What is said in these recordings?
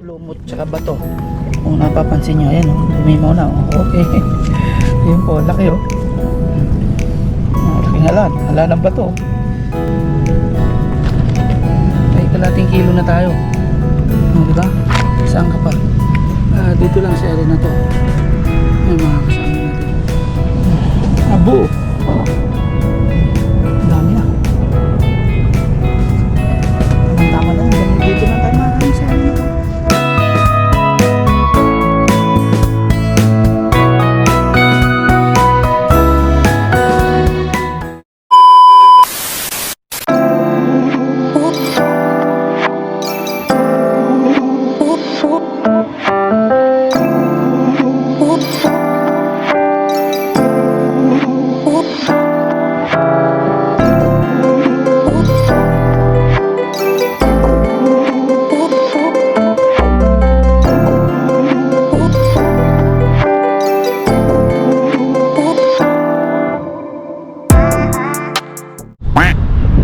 lumot tsaka bato. Kung napapansin nyo, ayan o, lumimaw na o. Okay. Yun po, laki o. Laking hala ng bato. Ay, kalating kilo na tayo. Diba? Saan ka pa? Dito lang sa area na to. Ay, mga kasama natin. Abo. Ang dami na. Tama na. Dito na tayo makakain sa area na to.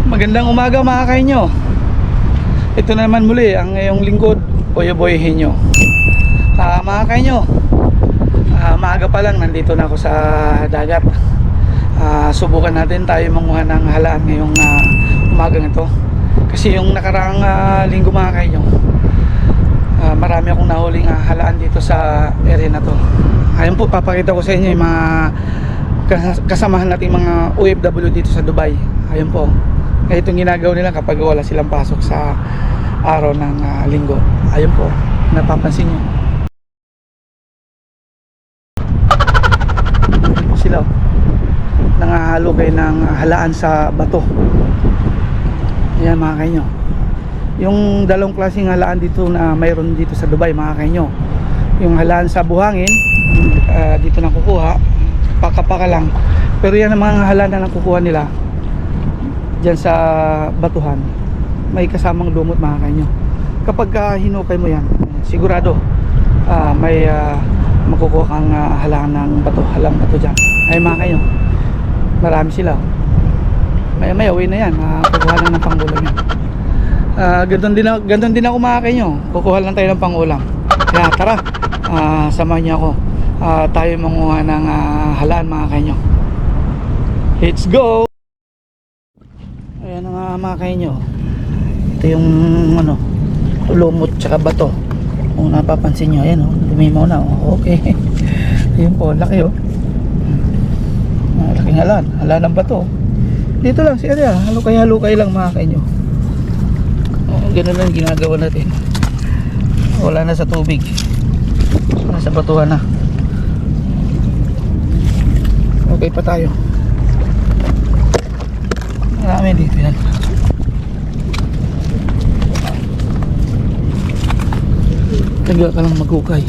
Magandang umaga mga kainyo. Ito na naman muli ang ngayong lingkod, Boy Henyo. Mga kainyo, maaga pa lang nandito na ako sa dagat. Subukan natin tayo manguha ng halaan ngayong umagang ito. Kasi yung nakaraang linggo mga kainyo, marami akong nahuling halaan dito sa area na to. Ayun po, papakita ko sa inyo yung mga kasamahan nating mga OFW dito sa Dubai. Ayun po. Kaya itong ginagawa nila kapag wala silang pasok sa araw ng linggo. Ayun po, napapansin nyo. Sila nangahalo kayo ng halaan sa bato. Ayan mga kainyo. Yung dalawang klaseng halaan dito na mayroon dito sa Dubai mga kainyo. Yung halaan sa buhangin, dito na kukuha, paka-paka lang. Pero yan ang mga halaan na nakukuha nila dyan sa batuhan, may kasamang lumot mga kainyo. Kapag hinukay mo yan, sigurado may makukuha kang halaan ng bato, halang bato dyan. Ay mga kainyo, marami sila. May away na yan, kukuha lang ng pangulam yan. Ganun din ako mga kainyo, kukuha lang tayo ng pangulam. Kaya tara, samahan niyo ako, tayo manguha ng halaan mga kainyo. Let's go! Ayan nga mga kainyo, ito yung lumot tsaka bato. Kung napapansin nyo, ayan o, lumimaw na o. Okay. Ayun po, laki o. Laking hala ng bato. Dito lang si area, halukay lang mga kainyo. Ganun lang ginagawa natin. Wala na sa tubig, nasa batuhan na. Okay pa tayo. Marami dito yan. Tagal ka lang magkukay.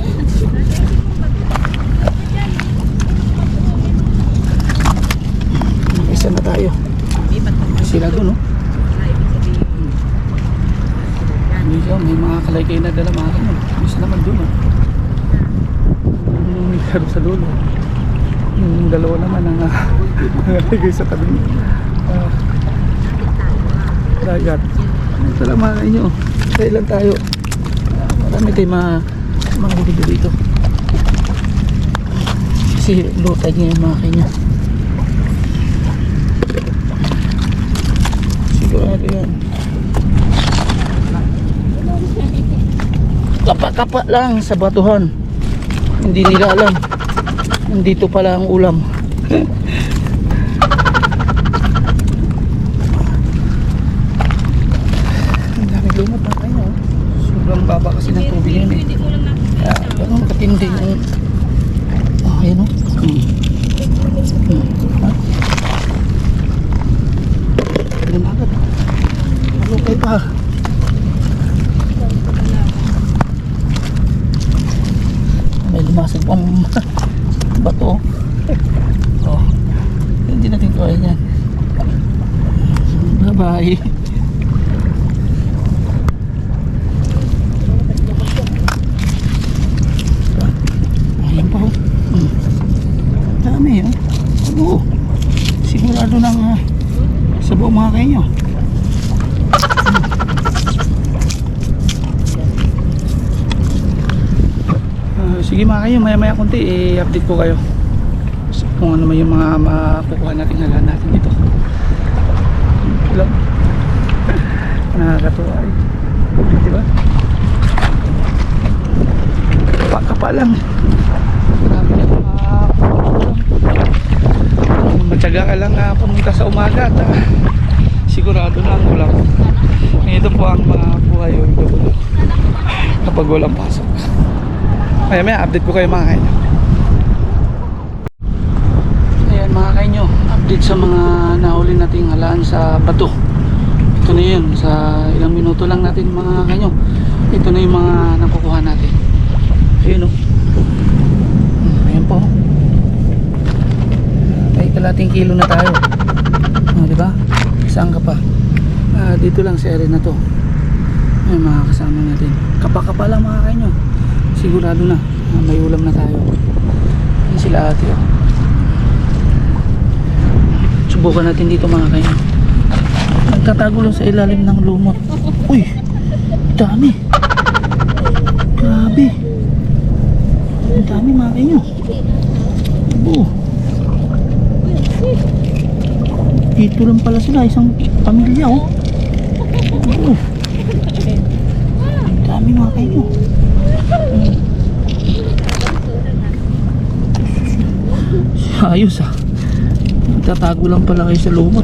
Isa na tayo. Sila doon, no? Dito, may mga kalaykay na dala mga kanyo. Isa naman doon, no? May karo sa dulo. Yung dalawa naman ang nalagay sa tabi. Dagat. Ito lang mga inyo. Kaya lang tayo. Marami tayo mga bibili dito. Kasi lutay niya yung mga kanya. Sigurado yan. Kapa-kapa lang sa batuhan. Hindi nila alam. Nandito pala ang ulam. Lumot na kayo. Sobrang baba kasi ng tubig yan eh. Kaya ganun katindi yung ayan o. Ganun agad. Malukay pa. May lumasag pang bato. Oh, hindi natin kaya yan. Bye bye. Dami yun. Oo. Sigurado lang sa buong mga kainyo. Sige mga kayo, maya maya konti i-update ko kayo kung ano man yung mga makukuha natin halaan natin dito. Lang nakakatuwa eh, diba? Kapaka lang, marami na matyaga ka lang pumunta sa umaga at sigurado na ang ulam. Ito po ang makuha yung dulo kapag walang pasok. Maya maya update ko kayo mga kayo. Ayan mga kayo, update sa mga nahuli nating halaan sa bato. Ito na yun, sa ilang minuto lang natin mga kayo. Ito na yung mga nakukuha natin. Ayun o. Ayan po. Ay kalating kilo na tayo. Diba? Saan ka pa? Dito lang sa area na to. Ay mga kasama natin. Kapakapa lang mga kayo. Sigurado na may ulam na tayo. Ayan sila ate o. Subukan natin dito mga kayo. Nagtatago lang sa ilalim ng lumot. Uy, dami. Grabe. Ang dami mga kayo. Dito lang pala sila, isang pamilya oh. Ang dami mga kayo. Ayos ah. Nagtatago lang pala kayo sa lumot.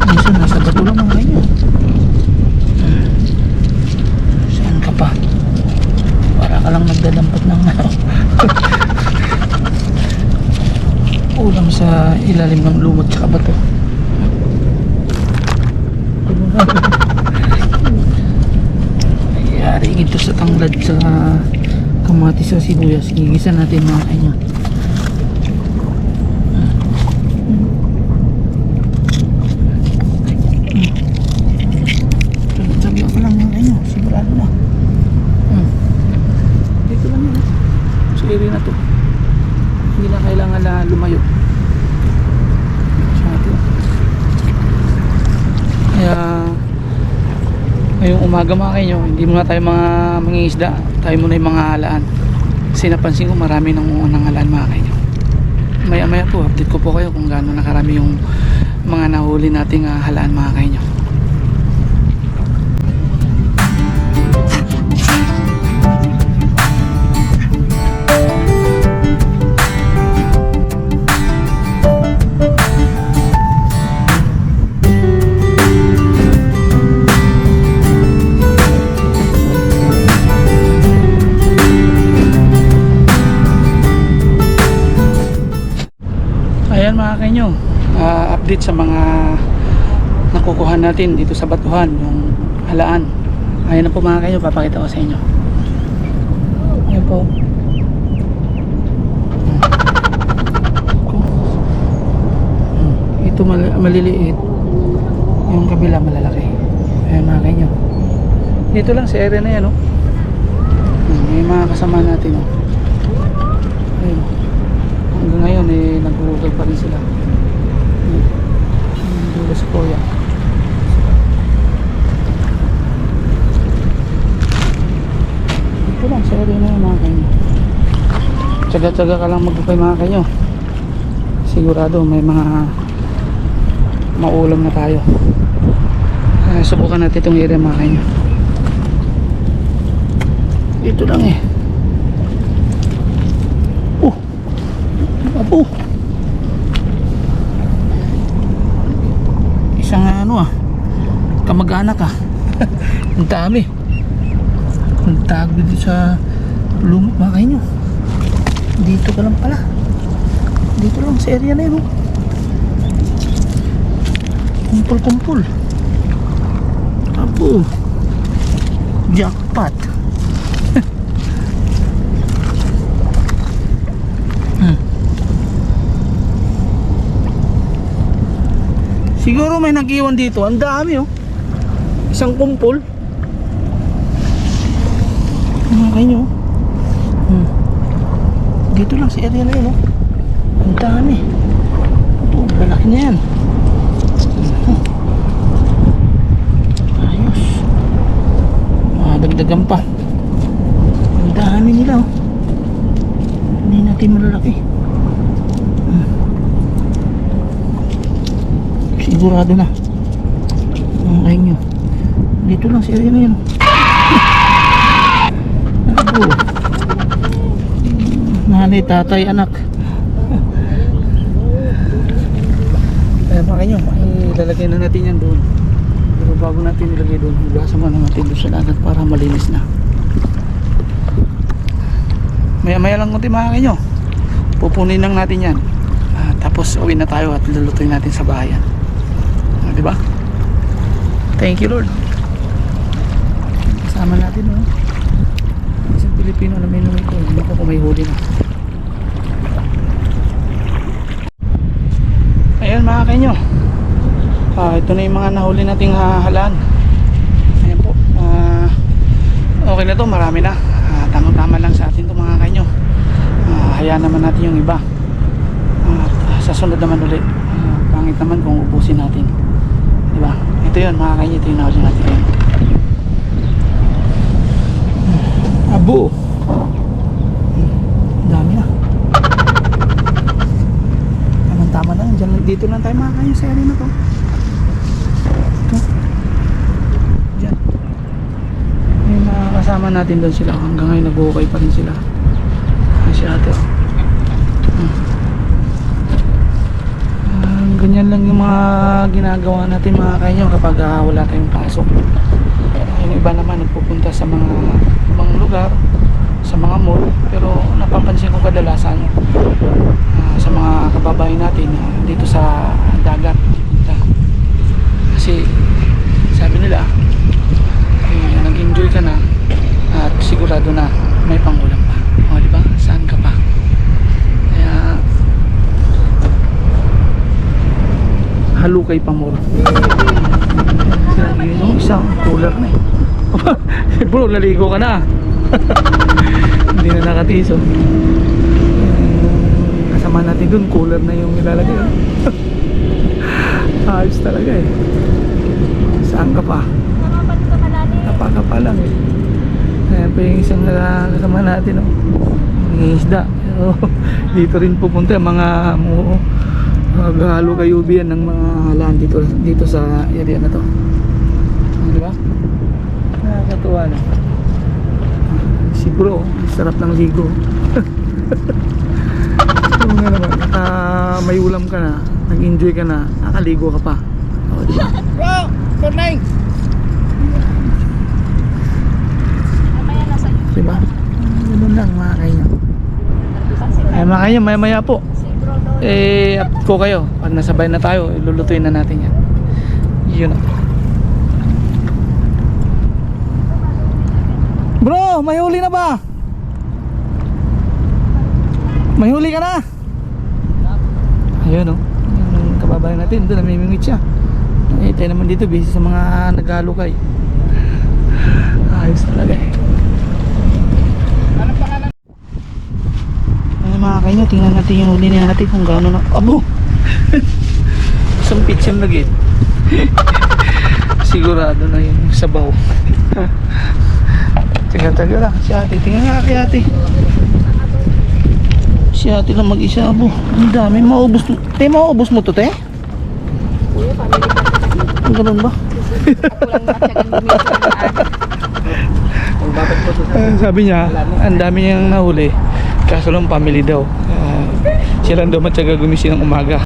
Minsan nasa bato lang mga kayo. Saan ka pa? Para ka lang nagdadampot ng ulam sa ilalim ng lumot tsaka bato. Ayari ito sa tanglad sa kamatis sa sibuyas. Gigisa natin mga kanya. Sabi ako lang mga kanya, sigurado na. Dito lang yun sa area na to. Hindi na kailangan na lumayo. Kaya ngayong umaga mga kayo, hindi muna tayo mga mangingisda, tayo muna yung mga halaan. Kasi napansin ko marami nang halaan mga kayo. Maya maya po update ko po kayo kung gaano nakarami yung mga nahuli nating halaan mga kayo. Ayan mga kanyo, update sa mga nakukuha natin dito sa batuhan, yung halaan. Ayan na po mga kanyo, papakita ko sa inyo. Ayan po. Ito maliliit, yung kabila malalaki. Ayan mga kanyo. Dito lang sa area na yan, oh. May mga kasama natin, oh. Ayun. Hanggang ngayon naghuhugal pa rin sila. Dito sa kuya. Ito lang sa area na yun mga kanyo. Tsaga-tsaga ka lang magbukay mga kanyo. Sigurado may mga maulam na tayo. Subukan natin itong area mga kanyo. Ito lang eh. Apo. Isang kamag-anak ang dami. Ang tago dito sa lumot mga kayo. Dito ka lang pala. Dito lang sa area na yun. Kumpul-kumpul. Apo. Jackpot. Siguro may nag-iwan dito. Ang dami oh. Isang kumpol. Mga kanyo. Dito lang sa area na yun oh. Ang dami. Ito, malaki na yan. Ayos. Dagdagan pa. Ang dami nila oh. natin malalaki. Sigurado na. Ay nyo. Dito lang si area na yun. Ako. Nanay, tatay, anak. Kaya mga kanyo, ilalagay na natin yan doon. Pero bago natin ilagay doon, hugasan muna natin doon sa dagat para malinis na. Maya maya lang kunti mga kanyo. Pupunin lang natin yan. Tapos uwi na tayo at lulutuin natin sa bahayan. Diba? Thank you Lord. Kasama natin isang Pilipino na may lumiko. Hindi ko kung may huli na. Ayan mga kanyo. Ito na yung mga nahuli nating halaan. Ayan po. Okay na to, marami na. Tamang-tama lang sa atin to mga kanyo. Hayaan naman natin yung iba. Sa sunod naman ulit. Pangit naman kung ubusin natin. Diba? Ito yun mga kanyo. Ito yung nahuli natin yun. Abo. Dami na. Tama na. Dito lang tayo mga kanyo sa area na to. Ito. Diyan. Yung mga kasama natin doon sila. Hanggang ngayon nag-uukay pa rin sila. Si ate. Ganyan lang yung mga ginagawa natin mga kanyo kapag wala tayong pasok. Yung iba naman nagpupunta sa mga ibang lugar, sa mga mall, pero napapansin ko kadalasan sa mga kababayan natin dito sa dagat. Kasi sabi nila nag-enjoy ka na at sigurado na may pangulam pa. O diba? Saan ka pa? Kaya halukay pa mo. Sinabi yun, isang cooler na bro, naligo ka na. Hindi na nakatiso. Kasama natin dun, cooler na yung nilalagay. Ayos talaga Saan ka pa? Tapa ka pa lang Ayan pa yung isang kasama natin May isda. Dito rin pupunta mga maghalo kayo biyan ng mga halaan dito sa area na to. Diba? Nakakatuwa na. Si bro, sarap ng ligo. So nga naman, may ulam ka na, nag-enjoy ka na, nakaligo ka pa. Diba? Bro, good night. Diba? Ganun lang mga kanyo. Ay mga kanyo, maya maya po up ko kayo pag nasabay na tayo, ilulutuin na natin yan. Yun na. Bro, may huli na ba? May huli ka na? Ayun yung kababayan natin doon, namimingit siya. Tayo naman dito busy sa mga naghalukay. Ayos talaga mga kanyo, tingnan natin yung huli na natin kung gaano na. Abo! Isang pitching lagi. Sigurado na yung sabaw. Taga-taga lang. Si ate, tingnan nga kay ate. Si ate lang mag-isa. Abo, ang dami. Maubos mo. Te, maubos mo to, te? Kuya, pamili ka. Ang ganun ba? Kulang matyagang gumito. Sabi niya, ang dami niyang nahuli. Kaso lang family daw. Siya lang daw matyaga gumising ng umaga.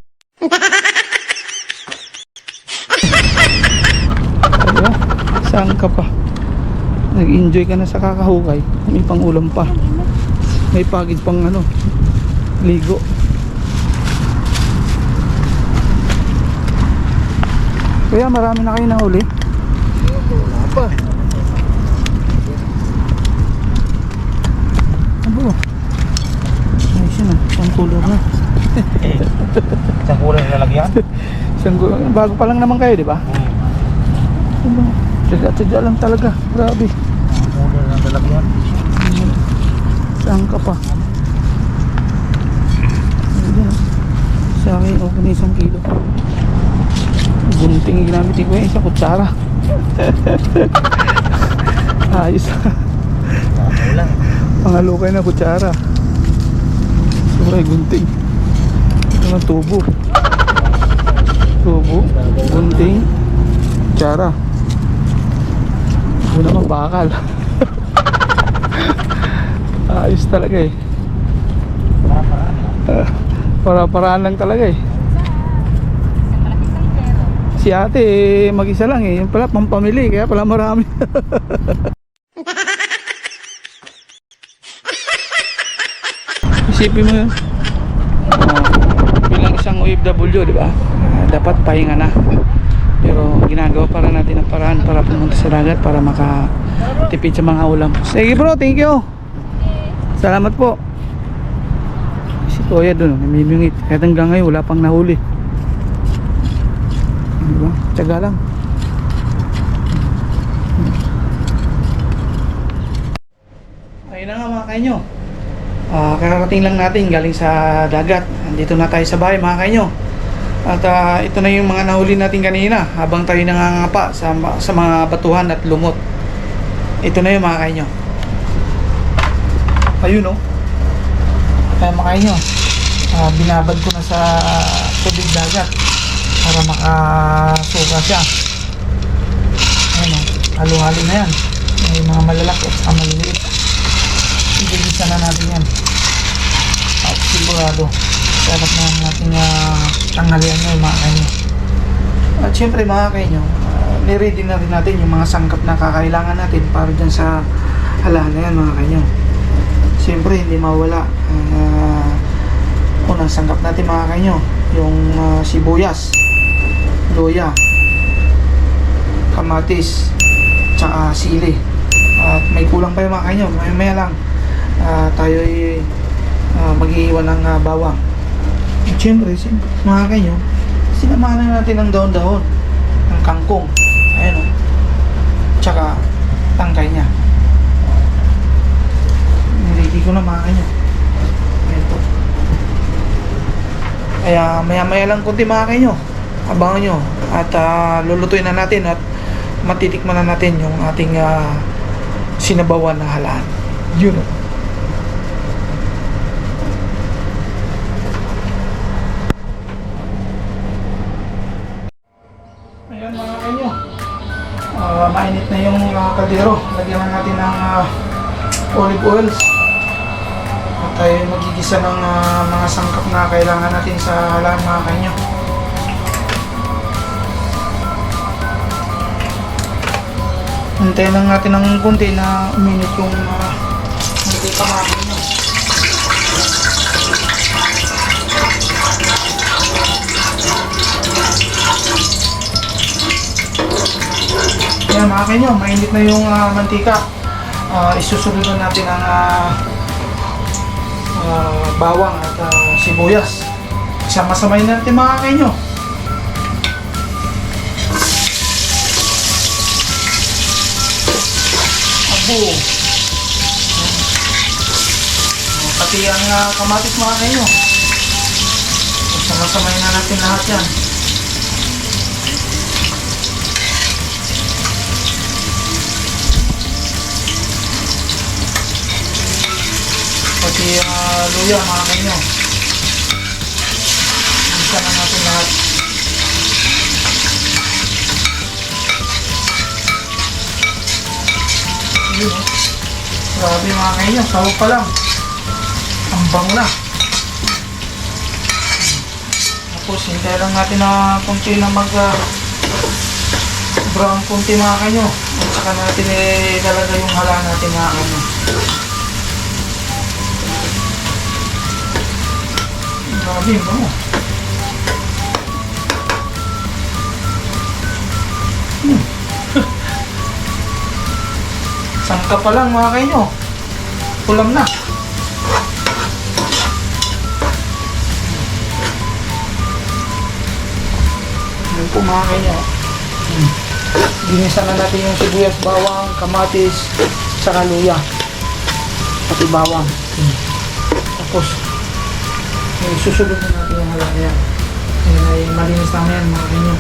Diba? Saan ka pa? Nag-enjoy ka na sa kakahukay. May pang ulam pa. May package pang ligo. Kaya marami na kayo nahuli. Wala pa. Abo. Ayos yun isang color na. Isang kulay na lalagyan? Bago pa lang naman kayo, di ba? Tsadya lang talaga. Grabe. Kulay na lalagyan. Saan ka pa? Sa akin, okay na 1 kilo. Gunting yung ginamit ko isa kutsara. Ayos. Okay lang. Pangalukay na kutsara. Ito ay gunting. Ito na tubo. Tubo, gunting, tsara. Ito naman bakal. Ayos talaga eh. Para-paraan lang talaga eh. Si ate mag-isa lang eh. Yung pala pampamili kaya pala marami. Isipin mo yun. Bilang isang OFW, di ba? Dapat pahinga na. Pero ginagawa para natin ang paraan para pumunta sa dagat para makatipid sa mga ulam. Sige bro, thank you. Salamat po. Si Toya doon, namimingit. Kahit hanggang ngayon wala pang nahuli. Diba? Tiyaga lang. Ayun na nga mga kainyo. Kakarating lang natin galing sa dagat. Andito na tayo sa bahay mga kainyo. At ito na yung mga nahuli natin kanina habang tayo nangangapa sa mga batuhan at lumot. Ito na yung mga kainyo. Ayun o. Kaya mga kainyo, binabad ko na sa tubig dagat para makasuka siya. Ayun o, halo-halo na yan. May mga malalaki at saka maliliit. Igigisa na natin yan. At sigurado sarap na natin tanghalian ngayon mga kainyo. At syempre mga kainyo, niready na rin natin yung mga sangkap na kakailangan natin para dyan sa halahan na yan mga kainyo. Siyempre hindi mawala ang unang sangkap natin mga kainyo, yung sibuyas, luya, kamatis, tsaka sili. At may kulang pa yung mga kainyo, maya lang tayo ay mag-iiwan ng bawang. At siyempre mga kainyo, sinamahan na natin ng dahon-dahon ng kangkong, ayan o, tsaka tangkay nya. Niready ko na mga kainyo. Ayan po. Kaya maya-maya lang kunti mga kainyo, abangan nyo at lulutuin na natin at matitikman na natin yung ating sinabawan na halaan. Yun o. Ayan mga kainyo, mainit na yung kaldero. Lagyan na natin ng olive oils at tayo magigisa ng mga sangkap na kailangan natin sa halaan mga kainyo. Hintayin lang natin ng kunti na uminit yung mantika mga kainyo. Ayan mga kainyo, mainit na yung mantika. Isusunod na natin ang bawang at sibuyas. Sama-samay natin mga kainyo. Abo. Pati ang kamatis mga kainyo. Sama-samay na natin lahat yan. Pati luya mga kainyo. Isa na natin lahat. Yun o. Grabe mga kainyo, sawag pa lang. Ang bango na. Tapos hintay lang natin na kunti na brown kunti mga kainyo. At saka natin ilalagay yung halaan natin mga kainyo. Grabe yung bango. Sangka pa lang mga kainyo. Ulam na. Ayan po mga kainyo. Ginisa na natin yung sibuyas, bawang, kamatis, saka luya. Pati bawang. Tapos susunod na natin yung halaan yan. Ayan ay malinis namin yan mga kainyo.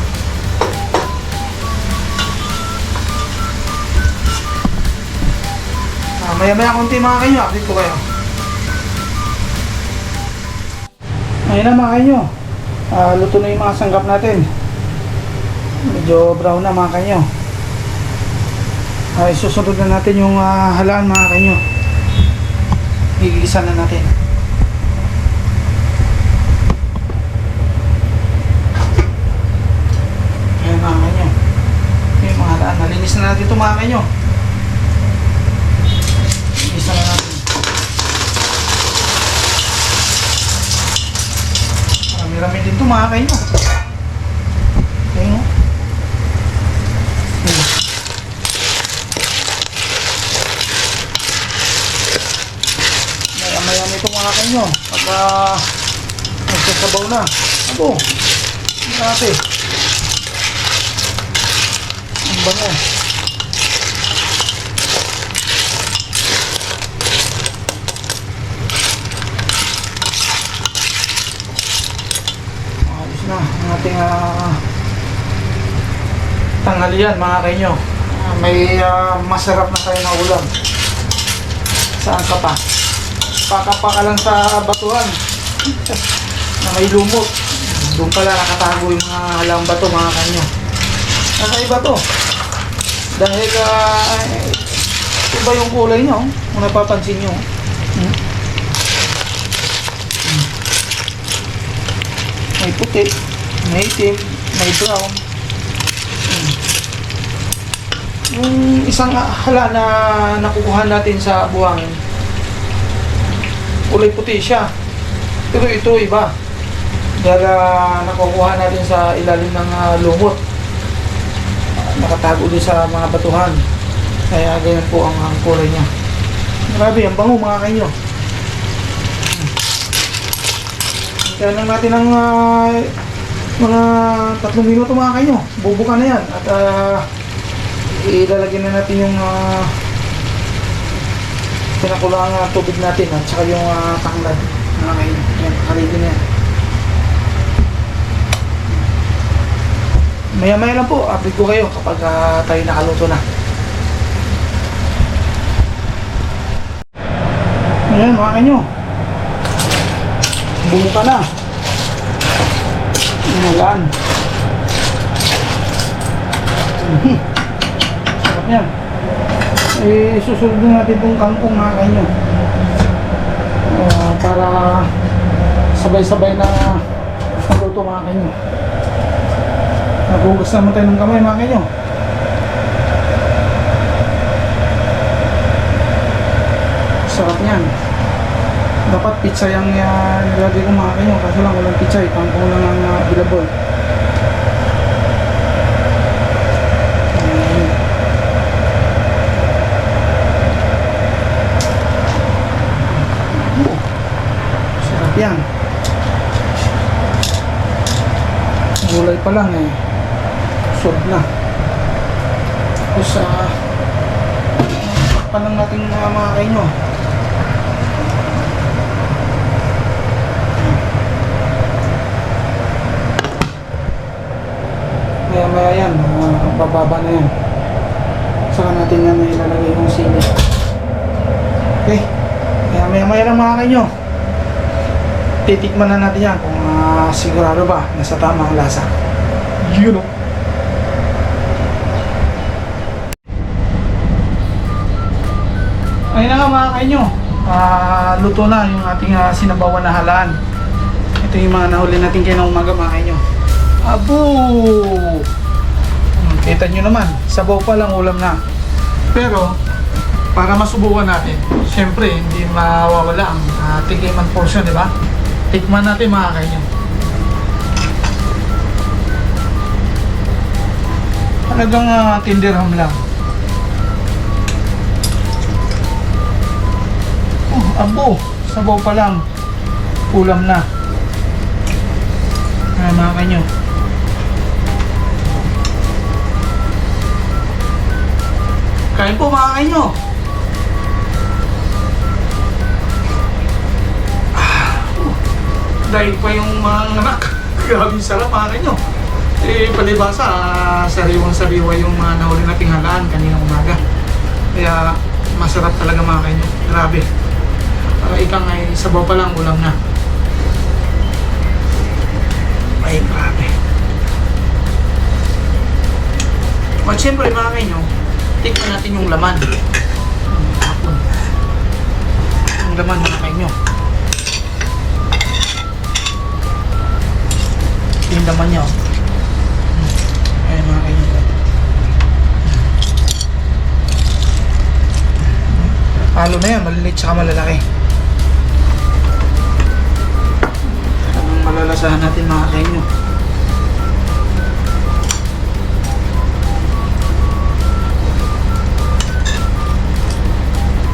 Maya-maya konti mga kainyo, update ko kayo. Ayun na mga kanyo. Luto na yung mga sanggap natin. Medyo brown na mga kanyo. Susunod na natin yung halaan mga kanyo. Igigisa na natin. Ayun mga kanyo. Yung mga halaan. Nalinis na natin ito mga kanyo. Igigisa na natin. Marami din ito mga kanyo. Ayun o. Mayami ito mga kanyo. Pagka nagsasabaw na. Abo. Grabe. Ang bango. Ayos na ang ating tanghalian mga kanyo. May masarap na kayo na ulam. Saan ka pa? Pakapa ka lang sa batuhan na may lumot. Doon pala nakatago yung mga halang bato mga kanyo. Nakaiba to. Dahil iba yung kulay nyo. Kung napapansin nyo. May puti, may itim, may brown. Yung isang hala na nakukuha natin sa buhangin, kulay puti siya. Pero ito iba. Dahil nakukuha natin sa ilalim ng lumot. Nakatago din sa mga batuhan. Kaya ganyan po ang kulay niya. Grabe, ang bango mga kanyo. Kaya lang natin ng mga 3 minuto mga kanyo. Bubuka na yan. At ilalagyan na natin yung pinakulang tubig natin at saka yung tanglad. Mga kanyo. Yan, kalili na yan. Maya-maya lang po, update ko kayo kapag tayo nakaluto na. Ayan mga kanyo. Bumuka na. Inalaan. Sarap yan. Susunod na natin itong kangkong mga kanyo. Para sabay-sabay na maluto mga kanyo. Nagugas naman tayo ng kamay mga kanyo. Sarap yan. Dapat pizza yung nilagay ko mga kanyo. Kaso lang walang pizza eh. Kangkong lang ang available. Sarap yan. Gulay pa lang eh. Sold na. Tapos pa lang natin mga kanyo. Maya-maya yan, bababa na yan. Saka natin yan ilalagay yung sili. Okay, maya-maya lang mga kanyo. Titikman na natin yan kung sigurado ba nasa tamang lasa. Yun o. Ayun na nga mga kanyo. Luto na yung ating sinabawan na halaan. Ito yung mga nahuli natin kayo ng umaga mga kanyo. Abo! Kita nyo naman, sabaw pa lang ulam na. Pero, para masubukan natin, syempre, hindi mawawala ang tikiman portion, di ba? Tikman natin mga kanyo. Talagang tindirham lang. Abo! Sabaw pa lang. Ulam na. Mga kanyo. Kain po mga kanyo. Dahil pa yung mga anak. Grabe sarap mga kanyo. Palibasa, sariwang-sariwa yung mga nahuli nating halaan kaninang umaga. Kaya masarap talaga mga kanyo. Grabe. Ika nga sabaw pa lang ulam na. Ay, grabe. At siyempre mga kainyo, tikman natin yung laman. Yung laman mga kainyo. Yung laman niya. Ayan mga kainyo. Halo na yan, maliliit tsaka malalaki. Anong malalasahan natin mga kainyo?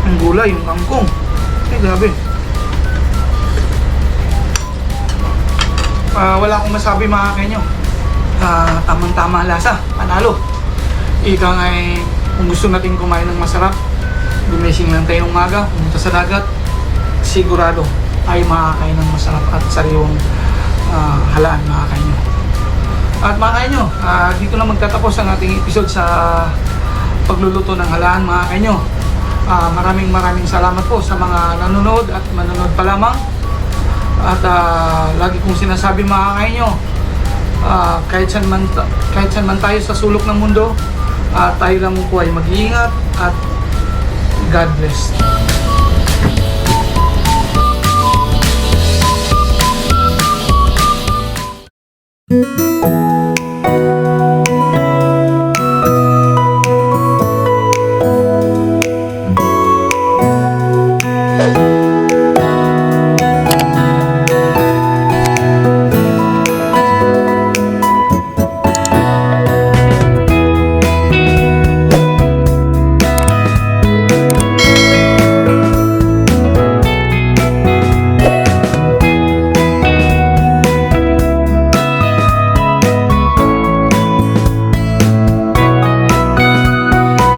Ang gulay, yung kangkong. Ay, grabe. Wala akong masabi mga kainyo. Tamang-tama ang lasa, panalo. Ika nga kung gusto natin kumain ng masarap, gumising lang tayo ng umaga, pumunta sa dagat, sigurado ay makakain ng masarap at sariwang halaan mga kainyo. At mga kainyo, dito na magtatapos ang ating episode sa pagluluto ng halaan mga kainyo. Maraming salamat po sa mga nanonood at manonood pa lamang. At lagi kong sinasabi mga kainyo, kahit saan man tayo sa sulok ng mundo, tayo lang po ay mag-iingat at God bless.